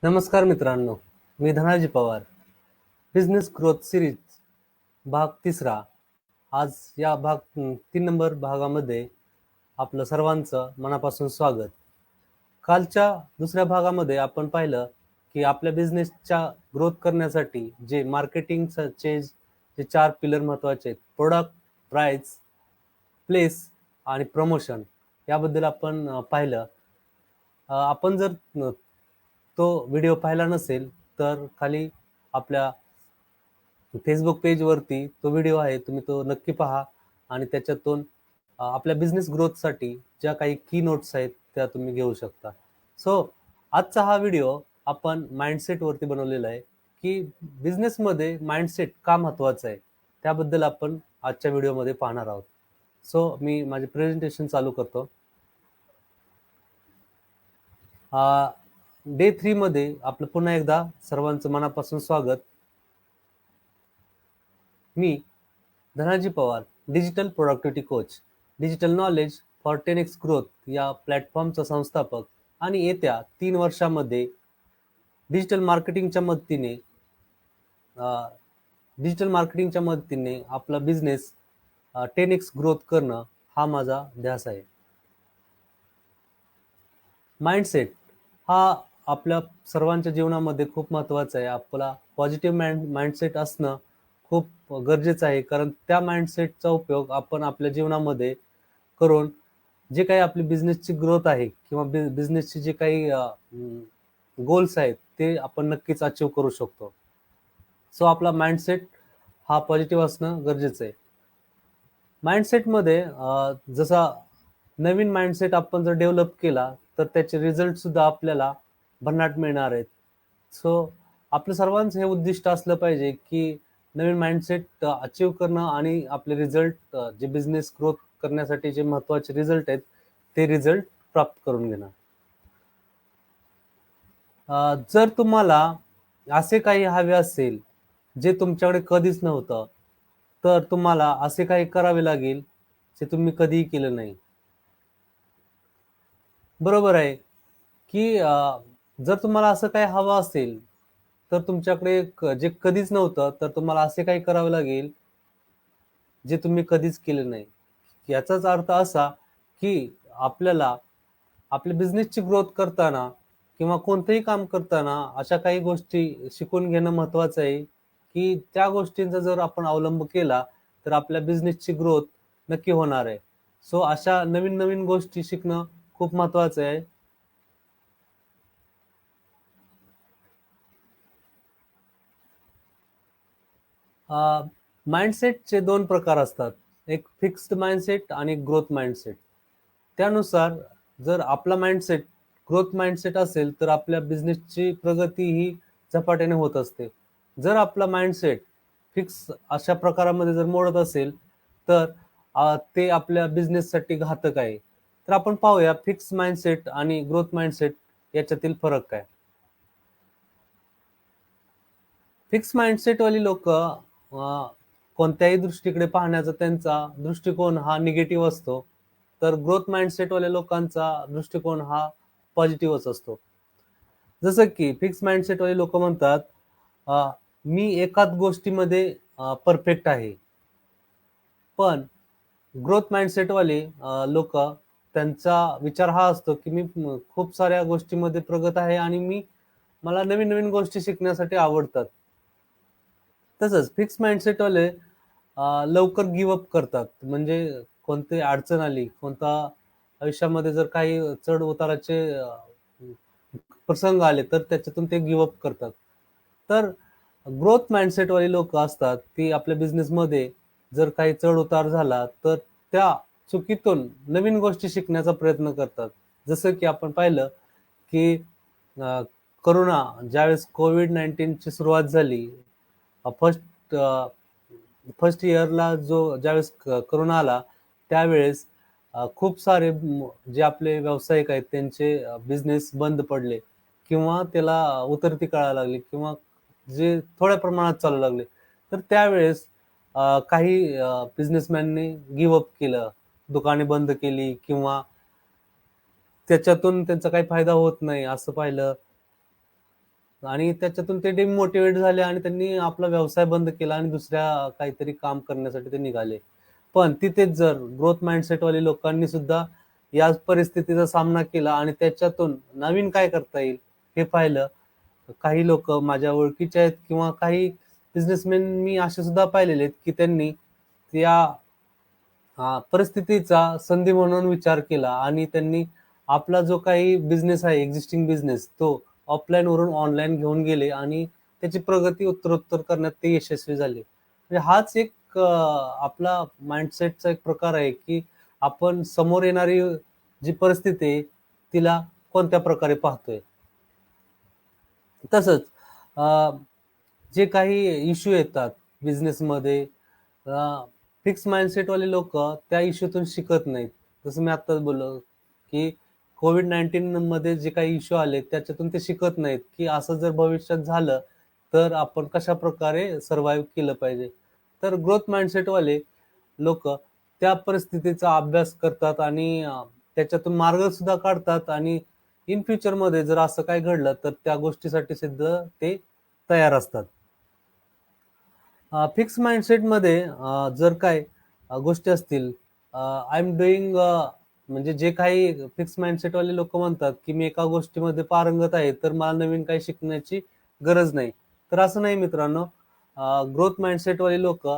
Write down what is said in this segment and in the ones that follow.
नमस्कार मित्रांनो, मी Dhanaji Pawar. Business growth series भाग तिसरा. आज या 3 नंबर भागामध्ये आपलं सर्वांचं मनापासून स्वागत. कालच्या दुसऱ्या भागामध्ये आपण पाहिलं की आपल्या बिझनेसच्या ग्रोथ करण्यासाठी जे मार्केटिंगचे जे 4 पिलर महत्त्वाचे आहेत, प्रोडक्ट, प्राइस, प्लेस आणि प्रमोशन याबद्दल आपण पाहिलं. आपण जर तो व्हिडिओ पाहिला नसेल तर खाली आपल्या फेसबुक पेजवरती तो व्हिडिओ आहे, तुम्ही तो नक्की पहा आणि त्याच्यातून आपल्या बिझनेस ग्रोथसाठी ज्या काही की नोट्स आहेत त्या तुम्ही घेऊ शकता. सो आजचा हा व्हिडिओ आपण माइंडसेटवरती बनवलेला आहे की बिझनेसमध्ये माइंडसेट का महत्त्वाचं आहे, त्याबद्दल आपण आजच्या व्हिडिओमध्ये पाहणार आहोत. सो मी माझे प्रेझेंटेशन चालू करतो. डे 3 मध्ये आपलं पुन्हा एकदा सर्वांचं मनापासून स्वागत. मी Dhanaji Pawar, digital productivity coach, digital knowledge for 10x growth या प्लॅटफॉर्मचा संस्थापक आणि येत्या 3 वर्षामध्ये डिजिटल मार्केटिंगच्या मदतीने आपला बिझनेस 10x ग्रोथ करणं हा माझा ध्यास आहे. माइंडसेट हा आपल्या सर्वांच्या जीवनामध्ये खूप महत्त्वाचा आहे. आपला पॉझिटिव्ह माइंडसेट असणं खूप गरजेचं आहे, कारण त्या माइंडसेटचा उपयोग आपण आपल्या जीवनामध्ये करून जे काही आपली बिझनेसची ग्रोथ आहे किंवा बिझनेसचे जे काही गोल्स आहेत ते आपण नक्कीच अचीव करू शकतो. सो आपला माइंडसेट हा पॉझिटिव्ह असणं गरजेचं आहे. माइंडसेटमध्ये जसा नवीन माइंडसेट आपण जर डेव्हलप केला तर त्याचे रिझल्ट सुद्धा आपल्याला भन्नाट मिळणार आहेत. सो आपलं सर्वांचं हे उद्दिष्ट असलं पाहिजे की नवीन माइंडसेट अचीव करणं आणि आपले रिझल्ट जे बिझनेस ग्रोथ करण्यासाठी जे महत्त्वाचे रिझल्ट आहेत ते रिझल्ट प्राप्त करून घेणं. जर तुम्हाला असे काही हवे असेल जे तुमच्याकडे कधीच नव्हतं, तर तुम्हाला असे काही करावे लागेल जे तुम्ही कधीही केलं नाही. बरोबर आहे की जर तुम्हाला असं काही हवं असेल तर तुमच्याकडे जे कधीच नव्हतं, तर तुम्हाला असे काही करावे लागेल जे तुम्ही कधीच केले नाही. याचाच अर्थ असा की आपल्याला आपल्या बिझनेसची ग्रोथ करताना किंवा कोणतंही काम करताना अशा काही गोष्टी शिकून घेणं महत्त्वाचं आहे की त्या गोष्टींचा जर आपण अवलंब केला तर आपल्या बिझनेसची ग्रोथ नक्की होणार आहे. सो अशा नवीन नवीन गोष्टी शिकणं खूप महत्त्वाचं आहे. माइंडसेटचे 2 प्रकार असतात. एक फिक्स्ड माइंडसेट आणि ग्रोथ माइंडसेट. त्यानुसार जर आपला माइंडसेट ग्रोथ माइंडसेट असेल तर आपल्या बिझनेसची प्रगती ही झपाट्याने होत असते. जर आपला माइंडसेट फिक्स अशा प्रकारामध्ये जर मोडत असेल तर ते आपल्या बिझनेससाठी घातक आहे. तर आपण पाहूया फिक्स माइंडसेट आणि ग्रोथ माइंडसेट याच्यातील फरक काय. फिक्स माइंडसेटवाली लोक कोणत्याही दृष्टीकडे पाहण्याचा त्यांचा दृष्टिकोन हा निगेटिव्ह असतो, तर ग्रोथ माइंडसेटवाल्या लोकांचा दृष्टिकोन हा पॉझिटिव्हच असतो. जसं की फिक्स माइंडसेटवाले लोक म्हणतात, मी एकाच गोष्टीमध्ये परफेक्ट आहे. पण ग्रोथ माइंडसेटवाले लोक त्यांचा विचार हा असतो की मी खूप साऱ्या गोष्टींमध्ये प्रगत आहे आणि मला नवीन नवीन गोष्टी शिकण्यासाठी आवडतात. तसंच फिक्स माइंडसेटवाले लवकर गिव्ह अप करतात. म्हणजे कोणती अडचण आली, कोणता आयुष्यामध्ये जर काही चढ-उताराचे प्रसंग आले, तर त्याच्यातून ते गिव्ह अप करतात. तर ग्रोथ माइंडसेटवाली लोकं असतात, ती आपल्या बिझनेसमध्ये जर काही चढ-उतार झाला, तर त्या चुकीतून नवीन गोष्टी शिकण्याचा प्रयत्न करतात. जसं की आपण पाहिलं की अ, करोना ज्यावेळेस कोविड-19ची सुरुवात झाली, फर्स्ट इयरला ज्यावेळेस करोना आला त्यावेळेस खूप सारे जे आपले व्यावसायिक आहेत त्यांचे बिझनेस बंद पडले किंवा त्याला उतरती कळायला लागली किंवा जे थोड्या प्रमाणात चालू लागले. तर त्यावेळेस काही बिझनेसमॅननी गिव्ह अप केलं, दुकाने बंद केली किंवा त्याच्यातून त्यांचा काही फायदा होत नाही असं पाहिलं. आणि त्याच्यातून ते डिमोटिवेट झाले आणि त्यांनी आपला व्यवसाय बंद केला आणि दुसऱ्या काहीतरी काम करण्यासाठी ते निघाले. पण तिथेच जर ग्रोथ माइंडसेटवाले लोकांनी सुद्धा या परिस्थितीचा सामना केला आणि त्याच्यातून नवीन काय करता येईल हे पाहिलं. काही लोक माझ्या ओळखीचे आहेत किंवा काही बिझनेसमॅन मी असे सुद्धा पाहिलेले आहेत की त्यांनी त्या परिस्थितीचा संधी म्हणून विचार केला आणि त्यांनी आपला जो काही बिझनेस आहे, एक्झिस्टिंग बिझनेस, तो ऑफलाईन वरून ऑनलाईन घेऊन गेले आणि त्याची प्रगती उत्तरोत्तर करण्यात ते यशस्वी झाले. म्हणजे हाच एक आपला माइंडसेटचा एक प्रकार आहे की आपण समोर येणारी जी परिस्थिती आहे तिला कोणत्या प्रकारे पाहतोय. तसंच जे काही इश्यू येतात बिझनेसमध्ये, फिक्स माइंडसेटवाले लोक त्या इश्यूतून शिकत नाहीत. जसं मी आत्ताच बोललो की कोविड-19 मध्ये जे काही इश्यू आले त्याच्यातून ते शिकत नाहीत की असं जर भविष्यात झालं तर आपण कशा प्रकारे सर्व्हाइव्ह केलं पाहिजे. तर ग्रोथ माइंडसेटवाले लोक त्या परिस्थितीचा अभ्यास करतात आणि त्याच्यातून मार्ग सुद्धा काढतात आणि इन फ्युचरमध्ये जर असं काय घडलं तर त्या गोष्टीसाठी सुद्धा ते तयार असतात. फिक्स माइंडसेटमध्ये जर काय गोष्टी असतील, आय एम डुईंग, म्हणजे जे काही फिक्स माइंडसेटवाले लोक म्हणतात की मी एका गोष्टीमध्ये पारंगत आहे तर मला नवीन काही शिकण्याची गरज नाही. तर असं नाही मित्रांनो. ग्रोथ माइंडसेटवाले लोक,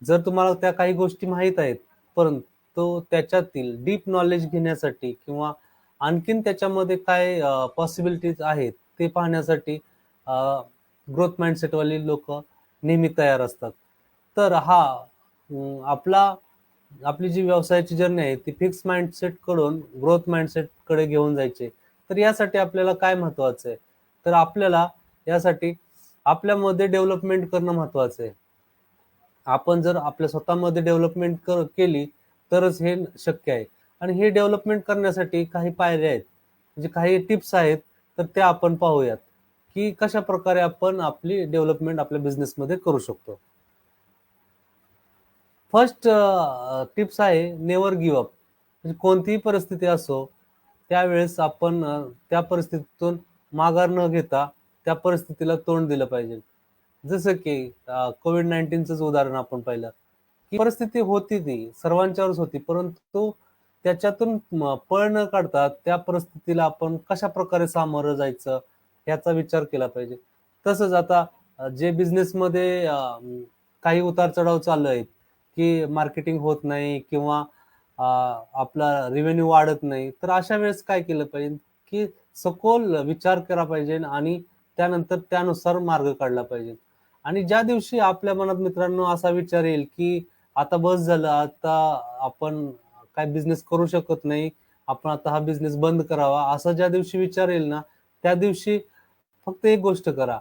जर तुम्हाला त्या काही गोष्टी माहीत आहेत परंतु त्याच्यातील डीप नॉलेज घेण्यासाठी किंवा आणखीन त्याच्यामध्ये काय पॉसिबिलिटीज आहेत ते पाहण्यासाठी ग्रोथ माइंडसेटवाली लोक नेहमी तयार असतात. तर आपली जी व्यवसायाची जर्नी आहे ती फिक्स माइंडसेट कडून ग्रोथ माइंडसेट कडे घेऊन जायचे. तर यासाठी आपल्याला काय महत्वाचं आहे, तर आपल्याला यासाठी आपल्यामध्ये डेव्हलपमेंट करणं महत्वाचं आहे. आपण जर आपल्या स्वतःमध्ये डेव्हलपमेंट केली तरच हे शक्य आहे. आणि हे डेव्हलपमेंट करण्यासाठी काही पायऱ्या आहेत, म्हणजे काही टिप्स आहेत, तर त्या आपण पाहूयात की कशा प्रकारे आपण आपली डेव्हलपमेंट आपल्या बिझनेसमध्ये करू शकतो. फर्स्ट टिप्स आहे नेव्हर गिव्ह अप. म्हणजे कोणतीही परिस्थिती असो त्यावेळेस आपण त्या परिस्थितीतून माघार न घेता त्या परिस्थितीला तोंड दिलं पाहिजे. जसं की कोविड-19च उदाहरण आपण पाहिलं की परिस्थिती होती ती सर्वांच्यावरच होती, परंतु त्याच्यातून पळ न काढता त्या परिस्थितीला आपण कशा प्रकारे सामोरं जायचं याचा विचार केला पाहिजे. तसंच आता जे बिझनेसमध्ये काही उतार चढाव चालू आहेत की मार्केटिंग होत नाही किंवा आपला रेव्हेन्यू वाढत नाही, तर अशा वेळेस काय केलं पाहिजे की सखोल विचार केला पाहिजे आणि त्यानंतर त्यानुसार मार्ग काढला पाहिजे. आणि ज्या दिवशी आपल्या मनात मित्रांनो असा विचार येईल की आता बस झालं, आता आपण काय बिझनेस करू शकत नाही, आपण आता हा बिझनेस बंद करावा, असा ज्या दिवशी विचार येईल ना, त्या दिवशी फक्त एक गोष्ट करा.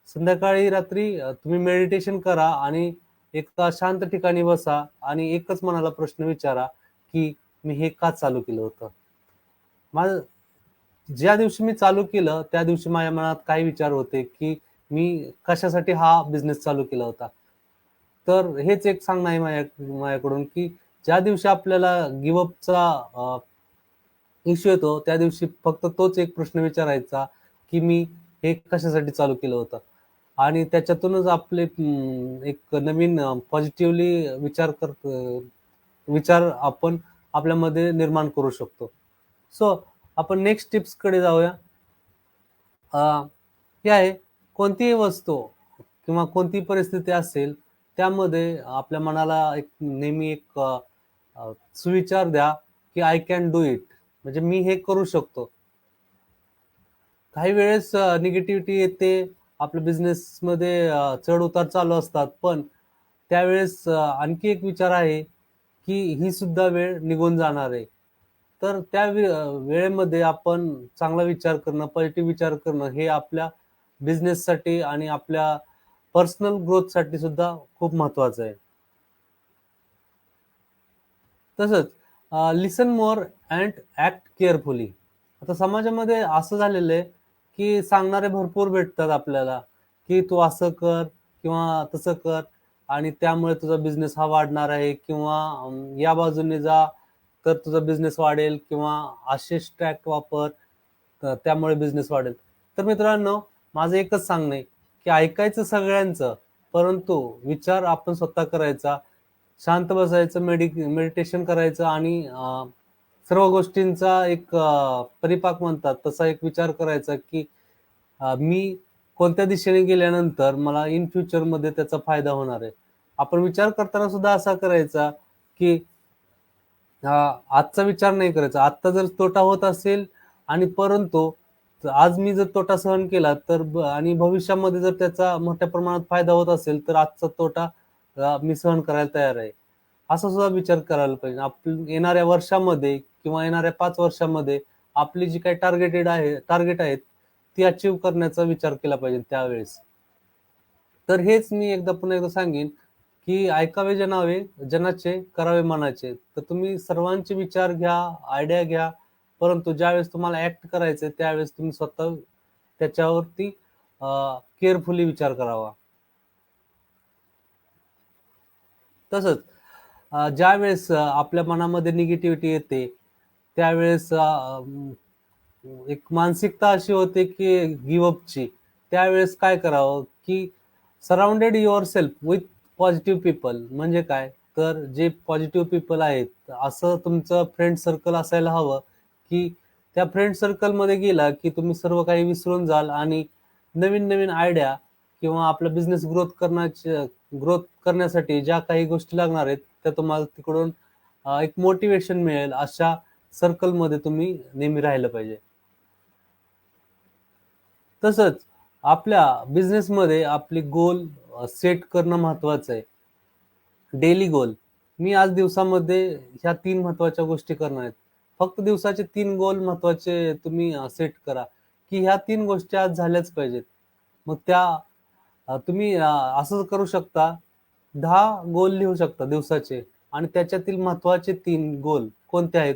संध्याकाळी रात्री तुम्ही मेडिटेशन करा आणि एका शांत ठिकाणी बसा आणि एकच मनाला प्रश्न विचारा की मी हे का चालू केलं होतं? माझं ज्या दिवशी मी चालू केलं, त्या दिवशी माझ्या मनात काय विचार होते की मी कशासाठी हा बिझनेस चालू केला होता? तर हेच एक सांगणं आहे माझ्याकडून की ज्या दिवशी आपल्याला गिव्ह अपचा इश्यू येतो, त्या दिवशी फक्त तोच एक प्रश्न विचारायचा की मी हे कशासाठी चालू केलं होतं? आणि त्याच्यातूनच आपले एक नवीन पॉझिटिव्हली विचार आपण आपल्यामध्ये निर्माण करू शकतो. सो आपण नेक्स्ट टिप्सकडे जाऊया. हे आहे, कोणतीही वस्तू किंवा कोणतीही परिस्थिती असेल, त्यामध्ये आपल्या मनाला एक नेहमी एक सुविचार द्या की आय कॅन डू इट. म्हणजे मी हे करू शकतो. काही वेळेस निगेटिव्हिटी येते. आपल्या बिझनेसमध्ये चढ-उतार चालू असतात. पण त्यावेळेस आणखी एक विचार आहे, की ही सुद्धा वेळ निघून जाणार आहे. तर त्या वेळेमध्ये आपण चांगला विचार करणं, पॉझिटिव्ह विचार करणं हे आपल्या बिझनेससाठी आणि आपल्या पर्सनल ग्रोथसाठी सुद्धा खूप महत्वाचं आहे. तसंच listen more and act carefully. आता समाजामध्ये असं झालेलं आहे, की सांगणारे भरपूर भेटतात आपल्याला, की तू असं कर किंवा तसं कर आणि त्यामुळे तुझा बिझनेस हा वाढणार आहे किंवा या बाजूने जा तर तुझा बिझनेस वाढेल किंवा असे स्ट्रॅट वापर, तर त्यामुळे बिझनेस वाढेल. तर मित्रांनो, माझं एकच सांगणं आहे की ऐकायचं सगळ्यांचं, परंतु विचार आपण स्वतः करायचा, शांत बसायचं, मेडिटेशन करायचं आणि सर्व गोष्टींचा एक परिपाक म्हणतात तसा एक विचार करायचा की मी कोणत्या दिशेने गेल्यानंतर मला इन फ्युचरमध्ये त्याचा फायदा होणार आहे. आपण विचार करताना सुद्धा असा करायचा की आजचा विचार नाही करायचा. आत्ता जर तोटा होत असेल आणि परंतु आज मी जर तोटा सहन केला तर आणि भविष्यामध्ये जर त्याचा मोठ्या प्रमाणात फायदा होत असेल तर आजचा तोटा मी सहन करायला तयार आहे. असा सुद्धा विचार करायला पाहिजे. येणाऱ्या वर्षामध्ये किंवा येणाऱ्या 5 वर्षामध्ये आपली जी काही टार्गेट आहेत, ती अचीव्ह करण्याचा विचार केला पाहिजे त्यावेळेस. तर हेच मी पुन्हा एकदा सांगेन, की ऐकावे जनावे जनाचे, करावे मनाचे. तर तुम्ही सर्वांचे विचार घ्या, आयडिया घ्या, परंतु ज्यावेळेस तुम्हाला ॲक्ट करायचंय त्यावेळेस तुम्ही स्वतः त्याच्यावरती केअरफुली विचार करावा. तसंच ज्यावेळेस आपल्या मनामध्ये निगेटिव्हिटी येते, त्यावेळेस एक मानसिकता अशी होते की गिव्ह अपची. त्यावेळेस काय करावं, की surrounded yourself with positive people. म्हणजे काय? तर जे पॉझिटिव्ह पीपल आहेत, असं तुमचं फ्रेंड सर्कल असायला हवं, की त्या फ्रेंड सर्कलमध्ये गेला, की तुम्ही सर्व काही विसरून जाल आणि नवीन-नवीन आयडिया किंवा आपला बिझनेस ग्रोथ करण्यासाठी ज्या काही गोष्टी लागणार आहेत, त्या तुम्हाला तिकडून एक मोटिव्हेशन मिळेल, अशा सर्कलमध्ये तुम्ही नेहमी राहिलं पाहिजे. तसंच आपल्या बिझनेसमध्ये आपले गोल सेट करणं महत्वाचं आहे. डेली गोल. मी आज दिवसामध्ये ह्या 3 महत्त्वाच्या गोष्टी करणार आहेत. फक्त दिवसाचे 3 गोल महत्त्वाचे तुम्ही सेट करा, की ह्या 3 गोष्टी आज झाल्याच पाहिजेत. मग त्या तुम्ही असं करू शकता, 10 गोल लिहू शकता दिवसाचे आणि त्याच्यातील महत्त्वाचे 3 गोल कोणते आहेत,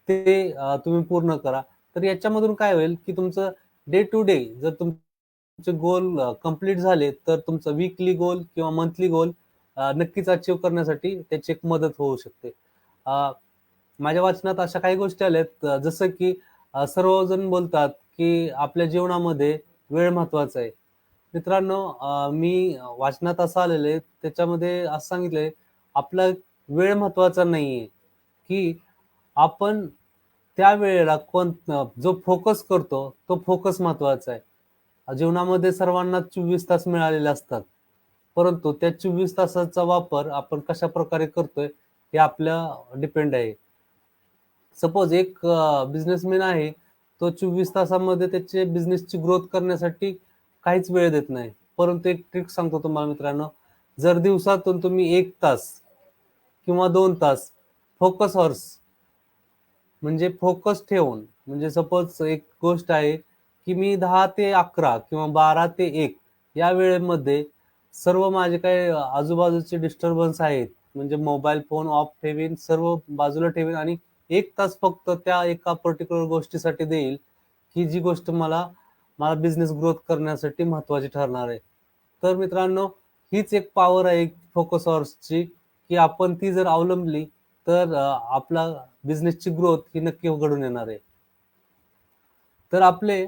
ते तुम्ही पूर्ण करा. तर याच्यामधून काय होईल, की तुमचं डे टू डे जर तुमचे गोल कंप्लीट झाले, तर तुमचं वीकली गोल किंवा मंथली गोल नक्कीच अचीव्ह करण्यासाठी त्याची एक मदत होऊ शकते. अ, माझ्या वाचनात अशा काही गोष्टी आल्यात जसं की सर्वजण बोलतात, की आपल्या जीवनामध्ये वेळ महत्त्वाचा आहे. मित्रांनो मी वाचनात असं आलेलं आहे, त्याच्यामध्ये असं सांगितलंय, आपला वेळ महत्त्वाचा नाहीये, की आपण त्या वेळेला जो फोकस करतो, तो फोकस महत्त्वाचा आहे. जीवनामध्ये सर्वांना 24 तास मिळालेले असतात. परंतु त्या 24 तासाचा वापर आपण कशाप्रकारे करतोय, हे आपल्या डिपेंड आहे. सपोज एक बिझनेसमॅन आहे, तो 24 तासामध्ये त्याचे बिझनेसची ग्रोथ करण्यासाठी काहीच वेळ देत नाही. परंतु एक ट्रिक सांगतो तुम्हाला मित्रांनो, जर दिवसातून तुम्ही 1 तास किंवा 2 तास फोकस हॉर्स म्हणजे फोकस ठेवून, म्हणजे सपोज एक गोष्ट आहे, की मी 10 ते 11 किंवा 12 ते 1 या वेळेमध्ये सर्व माझे काही आजूबाजूचे डिस्टर्बन्स आहेत, म्हणजे मोबाईल फोन ऑफ ठेवीन, सर्व बाजूला ठेवीन आणि 1 तास फक्त त्या एका पर्टिक्युलर गोष्टीसाठी देईल, की जी गोष्ट मला बिझनेस ग्रोथ करण्यासाठी महत्त्वाची ठरणार आहे. तर मित्रांनो, हीच एक पॉवर आहे फोकस हॉर्सची, की आपण ती जर अवलंबली, तर आपला बिझनेसची ग्रोथ ही नक्की घडून येणार आहे. तर आपले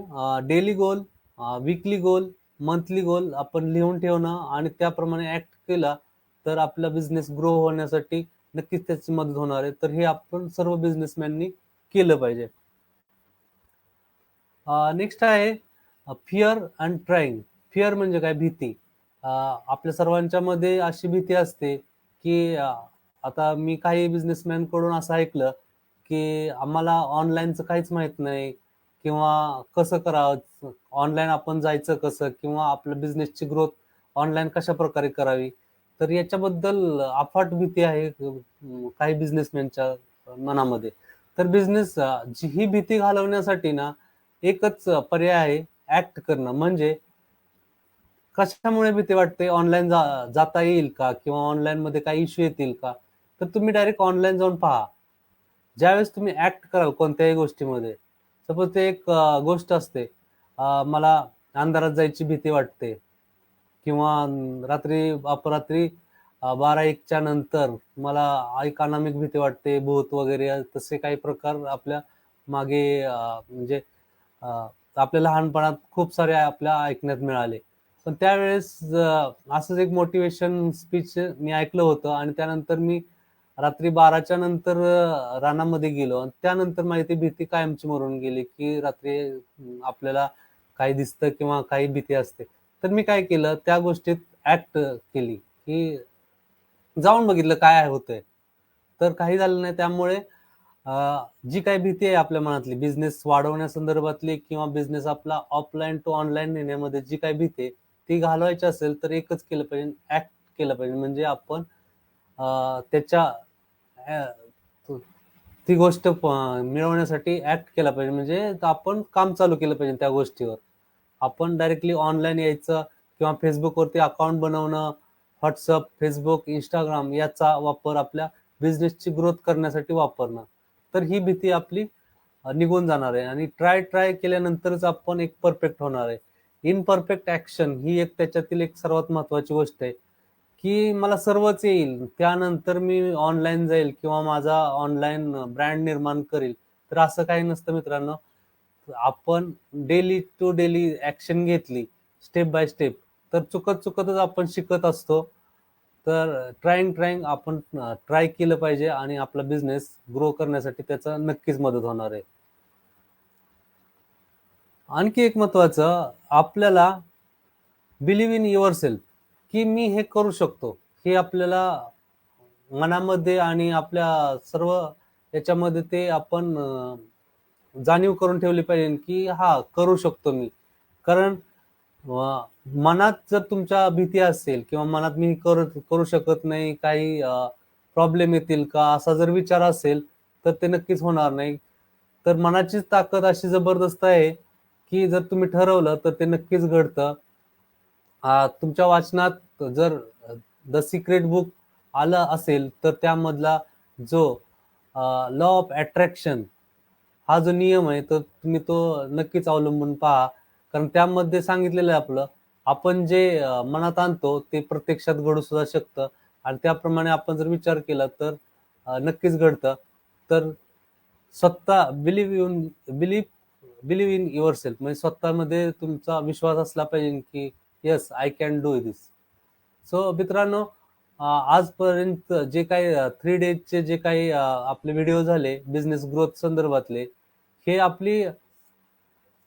डेली गोल, वीकली गोल, मंथली गोल आपण लिहून ठेवणं आणि त्याप्रमाणे ॲक्ट केला, तर आपला बिझनेस ग्रो होण्यासाठी नक्कीच त्याची मदत होणार आहे. तर हे आपण सर्व बिझनेसमॅननी केलं पाहिजे. नेक्स्ट आहे फिअर अँड ट्राईंग. फिअर म्हणजे काय? भीती. आपल्या सर्वांच्यामध्ये अशी भीती असते, की आता मी काही बिझनेसमॅन कडून असं ऐकलं, की आम्हाला ऑनलाईनचं काहीच माहीत नाही किंवा कसं करावं? ऑनलाईन आपण जायचं कसं? किंवा आपल्या बिझनेसची ग्रोथ ऑनलाईन कशाप्रकारे करावी? तर याच्याबद्दल अफाट भीती आहे काही बिझनेसमॅनच्या मनामध्ये. तर ही भीती घालवण्यासाठी ना एकच पर्याय आहे, ॲक्ट करणं. म्हणजे कशामुळे भीती वाटते? ऑनलाईन जाता येईल का? किंवा ऑनलाईनमध्ये काही इश्यू येतील का? तर तुम्ही डायरेक्ट ऑनलाईन जाऊन पहा. ज्यावेळेस तुम्ही ॲक्ट कराल कोणत्याही गोष्टीमध्ये, सपोज ते एक गोष्ट असते, मला अंधारात जायची भीती वाटते किंवा अपरात्री 12-1च्या नंतर मला एक अनामिक भीती वाटते, भूत वगैरे तसे काही प्रकार आपल्या मागे म्हणजे आपल्या लहानपणात खूप सारे आपल्या ऐकण्यात मिळाले. पण त्यावेळेस असंच एक मोटिवेशन स्पीच मी ऐकलं होतं आणि त्यानंतर मी रात्री 12च्या नंतर रानामध्ये गेलो आणि त्यानंतर माझी ती भीती कायमची मरून गेली, की रात्री आपल्याला काही दिसतं किंवा काही भीती असते. तर मी काय केलं, त्या गोष्टीत ॲक्ट केली, की जाऊन बघितलं काय होतंय. तर काही झालं नाही. त्यामुळे जी काही भीती आहे आपल्या मनातली बिझनेस वाढवण्यासंदर्भातली किंवा बिझनेस आपला ऑफलाईन टू ऑनलाईन नेण्यामध्ये जी काही भीती आहे, ती घालवायची असेल तर एकच केलं पाहिजे, ॲक्ट केलं पाहिजे. म्हणजे आपण त्याच्या ती गोष्ट मिळवण्यासाठी ॲक्ट केला पाहिजे. म्हणजे आपण काम चालू केलं पाहिजे त्या गोष्टीवर. आपण डायरेक्टली ऑनलाईन यायचं किंवा Facebookवरती अकाउंट बनवणं, WhatsApp, Facebook, Instagram याचा वापर आपल्या बिझनेसची ग्रोथ करण्यासाठी वापरणं. तर ही भीती आपली निघून जाणार आहे आणि ट्राय केल्यानंतरच आपण एक परफेक्ट होणार आहे. इम्परफेक्ट ॲक्शन ही एक त्याच्यातील एक सर्वात महत्त्वाची गोष्ट आहे. की मला सर्वच येईल. त्यानंतर मी ऑनलाईन जाईल किंवा माझा ऑनलाईन ब्रँड निर्माण करील. तर असं काही नसतं मित्रांनो. आपण डेली टू डेली ॲक्शन घेतली, स्टेप बाय स्टेप, तर चुकतच आपण शिकत असतो. तर ट्रायिंग आपण ट्राय केलं पाहिजे आणि आपला बिझनेस ग्रो करण्यासाठी त्याचा नक्कीच मदत होणार आहे. आणखी एक महत्त्वाचं आपल्याला बिलीव्ह इन युअरसेल्फ, की मी हे करू शकतो. हे आपल्याला मनामध्ये आणि आपल्या सर्व याच्यामध्ये ते आपण जाणीव करून ठेवली पाहिजे, की हां, करू शकतो मी. कारण मनात जर तुमच्या भीती असेल किंवा मनात मी करू करू शकत नाही, काही प्रॉब्लेम येतील का, असा जर विचार असेल, तर ते नक्कीच होणार नाही. तर मनाचीच ताकद अशी जबरदस्त आहे, की जर तुम्ही ठरवलं, तर ते नक्कीच घडतं. तुमच्या वाचनात जर द सिक्रेट बुक आलं असेल, तर त्यामधला जो लॉ ऑफ अट्रॅक्शन हा जो नियम आहे, तर तुम्ही तो नक्कीच अवलंबून पहा. कारण त्यामध्ये सांगितलेलं आहे आपलं, आपण जे मनात आणतो ते प्रत्यक्षात घडू सुद्धा शकतं आणि त्याप्रमाणे आपण जर विचार केला तर नक्कीच घडतं. तर स्वतः बिलीव्ह इन युअरसेल्फ म्हणजे स्वतःमध्ये तुमचा विश्वास असला पाहिजे, की yes I can do this. So मित्रांनो, आजपर्यंत जे काही 3 डेजचे जे काही आपले व्हिडिओ झाले बिझनेस ग्रोथ संदर्भातले, हे आपली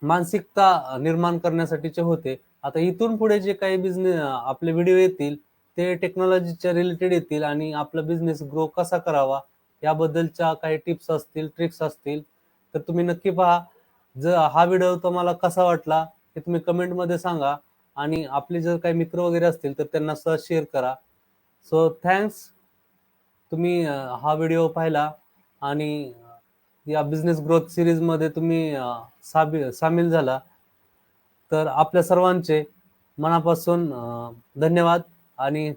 मानसिकता निर्माण करण्यासाठीचे होते. आता इथून पुढे जे काही आपले व्हिडिओ येतील, ते टेक्नॉलॉजीच्या रिलेटेड येतील आणि आपला बिझनेस ग्रो कसा करावा याबद्दलच्या काही टिप्स असतील, ट्रिक्स असतील, तर तुम्ही नक्की पहा. जर हा व्हिडिओ तुम्हाला कसा वाटला, हे तुम्ही कमेंटमध्ये सांगा आणि आपले जर काही मित्र वगैरे असतील, तर त्यांना सुद्धा शेअर करा. So thanks. तुम्ही हा व्हिडिओ पाहिला आणि या बिझनेस ग्रोथ सीरीजमध्ये तुम्ही सामील झाला. तर आपल्या सर्वांचे मनापासून धन्यवाद आणि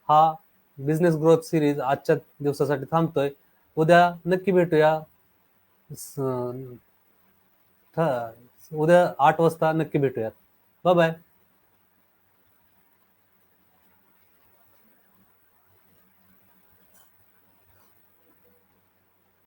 हा बिझनेस ग्रोथ सीरीज आजच्या दिवसासाठी थांबतोय. उद्या नक्की भेटूया. स- उद्या 8 वाजता नक्की भेटूयात. Bye bye.